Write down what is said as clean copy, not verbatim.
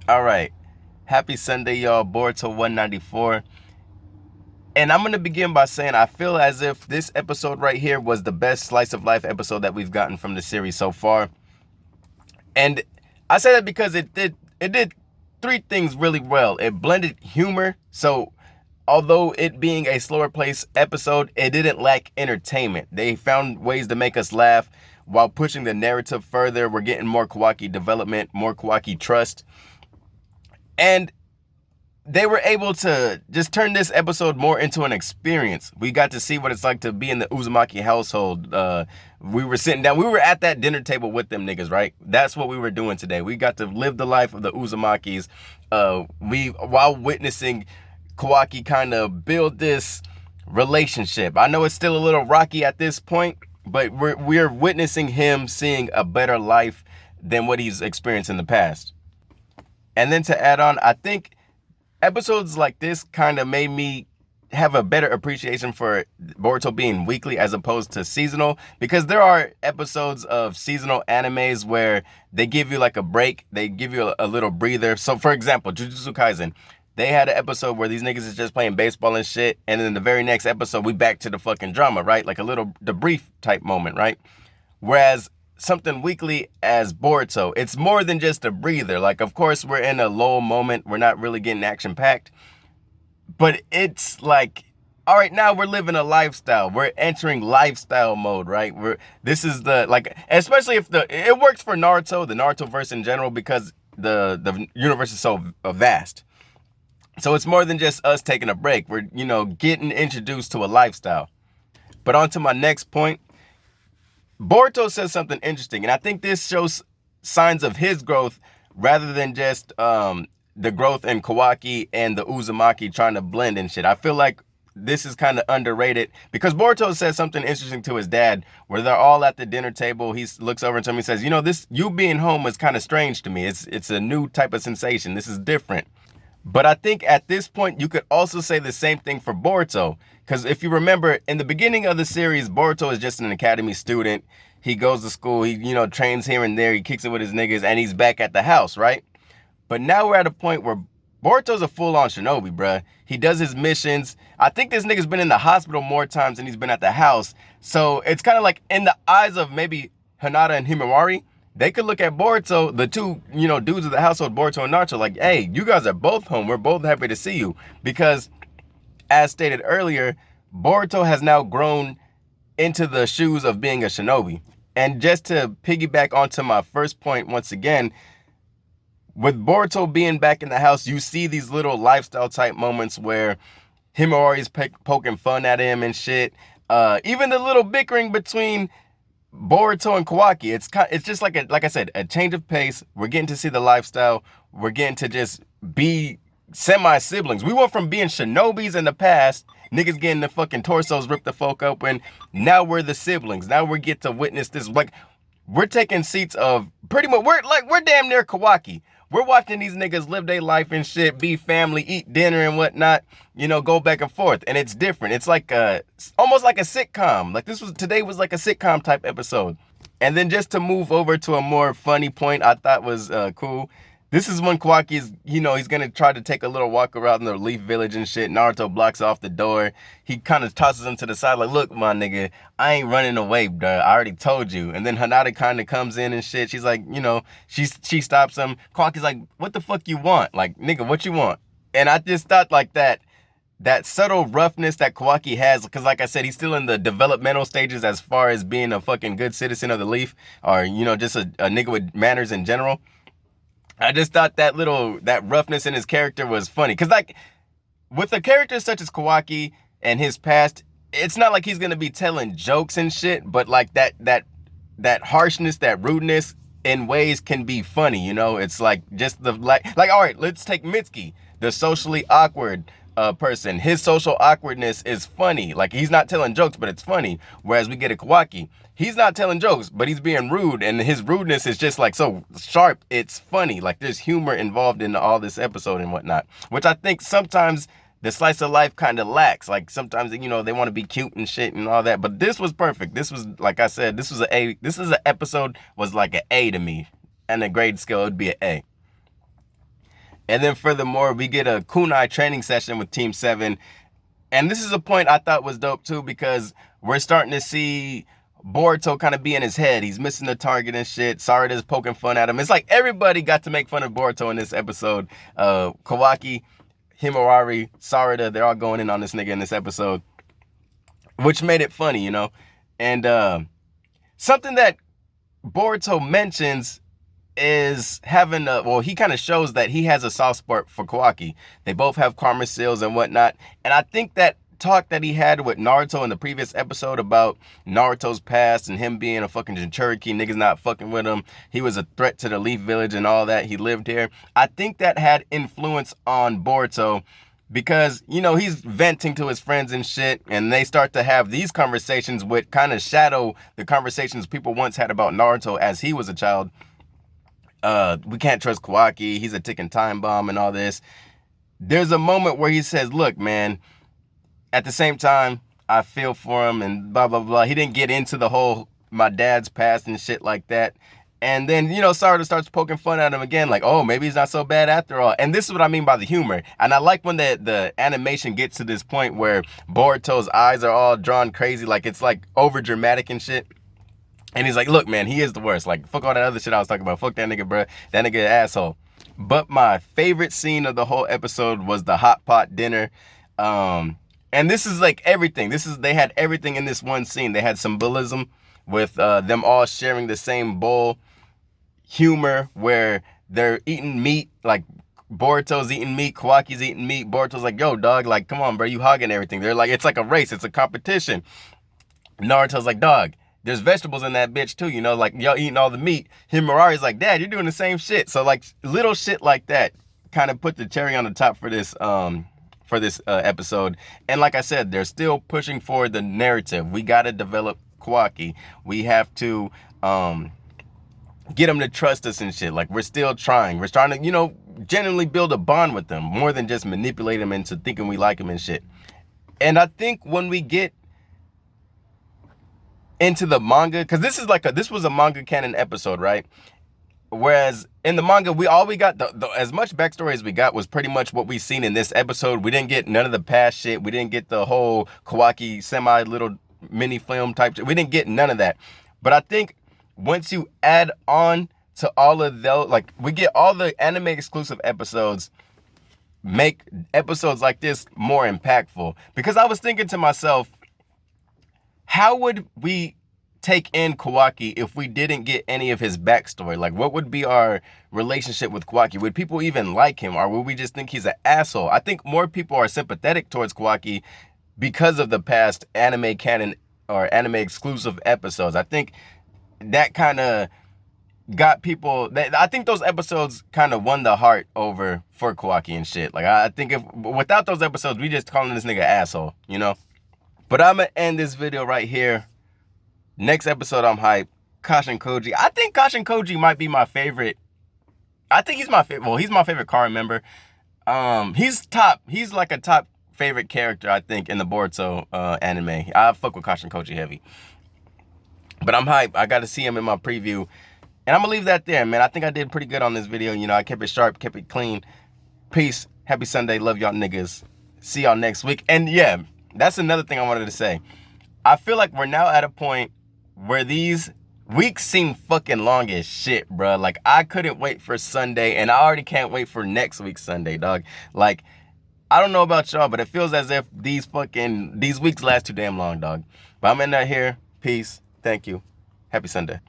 All right. Happy Sunday, y'all. Boruto 194. And I'm going to begin by saying I feel as if this episode right here was the best slice of life episode that we've gotten from the series so far. And I say that because it did three things really well. It blended humor, so although it being a slower pace episode, it didn't lack entertainment. They found ways to make us laugh while pushing the narrative further. We're getting more Kawaki development, more Kawaki trust. And they were able to just turn this episode more into an experience. We got to see what it's like to be in the Uzumaki household. We were sitting down. We were at that dinner table with them niggas, right? That's what we were doing today. We got to live the life of the Uzumakis. We while witnessing Kawaki kind of build this relationship. I know it's still a little rocky at this point, but we're witnessing him seeing a better life than what he's experienced in the past. And then to add on, I think episodes like this kind of made me have a better appreciation for Boruto being weekly as opposed to seasonal, because there are episodes of seasonal animes where they give you like a break, they give you a little breather. So for example, Jujutsu Kaisen, they had an episode where these niggas is just playing baseball and shit, and then the very next episode we back to the fucking drama, right? Like a little debrief type moment, right? Whereas something weekly as Boruto, it's more than just a breather. Like, of course, we're in a low moment. We're not really getting action packed. But it's like, all right, now we're living a lifestyle. We're entering lifestyle mode, right? This is the, like, especially if it works for Naruto, the Naruto verse in general, because the universe is so vast. So it's more than just us taking a break. We're, getting introduced to a lifestyle. But on to my next point. Boruto says something interesting, and I think this shows signs of his growth rather than just the growth in Kawaki and the Uzumaki trying to blend and shit. I feel like this is kind of underrated because Boruto says something interesting to his dad where they're all at the dinner table. He looks over to him and says, this you being home is kind of strange to me. It's a new type of sensation. This is different. But I think at this point, you could also say the same thing for Boruto. Because if you remember, in the beginning of the series, Boruto is just an academy student. He goes to school, he, trains here and there, he kicks it with his niggas, and he's back at the house, right? But now we're at a point where Boruto's a full-on shinobi, bruh. He does his missions. I think this nigga's been in the hospital more times than he's been at the house. So it's kind of like in the eyes of maybe Hinata and Himawari, they could look at Boruto, the two, dudes of the household, Boruto and Naruto, like, hey, you guys are both home. We're both happy to see you. Because, as stated earlier, Boruto has now grown into the shoes of being a shinobi. And just to piggyback onto my first point once again, with Boruto being back in the house, you see these little lifestyle type moments where Himawari's poking fun at him and shit. Even the little bickering between Boruto and Kawaki, it's just like I said, a change of pace. We're getting to see the lifestyle. We're getting to just be semi-siblings. We went from being shinobis in the past, niggas getting the fucking torsos ripped the folk open. Now we're the siblings. Now we get to witness this. Like, we're taking seats of pretty much, we're damn near Kawaki. We're watching these niggas live their life and shit, be family, eat dinner and whatnot, go back and forth. And it's different. It's like almost like a sitcom. Like today was like a sitcom type episode. And then just to move over to a more funny point I thought was cool. This is when Kawaki is, he's going to try to take a little walk around the Leaf Village and shit. Naruto blocks off the door. He kind of tosses him to the side like, look, my nigga, I ain't running away, bro. I already told you. And then Hinata kind of comes in and shit. She's like, she stops him. Kawaki's like, what the fuck you want? Like, nigga, what you want? And I just thought like that subtle roughness that Kawaki has, because like I said, he's still in the developmental stages as far as being a fucking good citizen of the Leaf or, just a nigga with manners in general. I just thought that roughness in his character was funny. Because, like, with a character such as Kawaki and his past, it's not like he's going to be telling jokes and shit, but, like, that harshness, that rudeness in ways can be funny, It's like just like, all right, let's take Mitsuki, the socially awkward person. His social awkwardness is funny. Like, he's not telling jokes, but it's funny. Whereas we get a Kawaki. He's not telling jokes, but he's being rude, and his rudeness is just like so sharp. It's funny. Like, there's humor involved in all this episode and whatnot, which I think sometimes the slice of life kind of lacks. Like, sometimes, they want to be cute and shit and all that, but this was perfect. This was, like I said, this is an episode was like an A to me, and a grade scale, it'd be an A. And then furthermore, we get a kunai training session with Team 7. And this is a point I thought was dope too, because we're starting to see Boruto kind of be in his head. He's missing the target and shit. Sarada's poking fun at him. It's like everybody got to make fun of Boruto in this episode. Kawaki, Himawari, Sarada, they're all going in on this nigga in this episode, which made it funny, you know? And something that Boruto mentions is having he kind of shows that he has a soft spot for Kawaki. They both have karma seals and whatnot. And I think that talk that he had with Naruto in the previous episode about Naruto's past and him being a fucking Jinchuriki, niggas not fucking with him, he was a threat to the Leaf Village and all that, he lived here. I think that had influence on Boruto, because, you know, he's venting to his friends and shit, and they start to have these conversations which kind of shadow the conversations people once had about Naruto as he was a child. We can't trust Kawaki, he's a ticking time bomb and all this. There's a moment where he says, look, man, at the same time, I feel for him and blah, blah, blah. He didn't get into the whole my dad's past and shit like that. And then, you know, Sarada starts poking fun at him again, like, oh, maybe he's not so bad after all. And this is what I mean by the humor. And I like when the animation gets to this point where Boruto's eyes are all drawn crazy, like it's like over dramatic and shit. And he's like, look, man, he is the worst. Like, fuck all that other shit I was talking about. Fuck that nigga, bro. That nigga asshole. But my favorite scene of the whole episode was the hot pot dinner. And this is like everything. They had everything in this one scene. They had symbolism with them all sharing the same bowl. Humor where they're eating meat, like Boruto's eating meat, Kawaki's eating meat. Boruto's like, yo, dog, like, come on, bro, you hogging everything. They're like, it's like a race. It's a competition. Naruto's like, dog, there's vegetables in that bitch too, you know, like y'all eating all the meat. Himawari's like, dad, you're doing the same shit. So like little shit like that kind of put the cherry on the top for this episode. And like I said, they're still pushing forward the narrative. We got to develop Kawaki. We have to get him to trust us and shit. Like, we're still trying. We're trying to, you know, genuinely build a bond with them more than just manipulate him into thinking we like him and shit. And I think when we get into the manga, because this was a manga canon episode, right? Whereas in the manga, we got as much backstory as we got was pretty much what we seen in this episode. We didn't get none of the past shit. We didn't get the whole Kawaki semi little mini film type shit. We didn't get none of that. But I think once you add on to all of those, like, we get all the anime exclusive episodes, make episodes like this more impactful. Because I was thinking to myself, how would we take in Kawaki if we didn't get any of his backstory? Like, what would be our relationship with Kawaki? Would people even like him, or would we just think he's an asshole? I think more people are sympathetic towards Kawaki because of the past anime canon or anime exclusive episodes. I think that kind of got people, I think those episodes kind of won the heart over for Kawaki and shit. Like, I think without those episodes, we just calling this nigga asshole, you know? But I'm going to end this video right here. Next episode, I'm hyped. Kashin Koji. I think Kashin Koji might be my favorite. I think he's my favorite. Well, he's my favorite card member. He's top. He's like a top favorite character, I think, in the Boruto anime. I fuck with Kashin Koji heavy. But I'm hyped. I got to see him in my preview. And I'm going to leave that there, man. I think I did pretty good on this video. You know, I kept it sharp, kept it clean. Peace. Happy Sunday. Love y'all niggas. See y'all next week. And yeah, that's another thing I wanted to say. I feel like we're now at a point where these weeks seem fucking long as shit, bro. Like, I couldn't wait for Sunday, and I already can't wait for next week's Sunday, dog. Like, I don't know about y'all, but it feels as if these weeks last too damn long, dog. But I'm in there here. Peace. Thank you. Happy Sunday.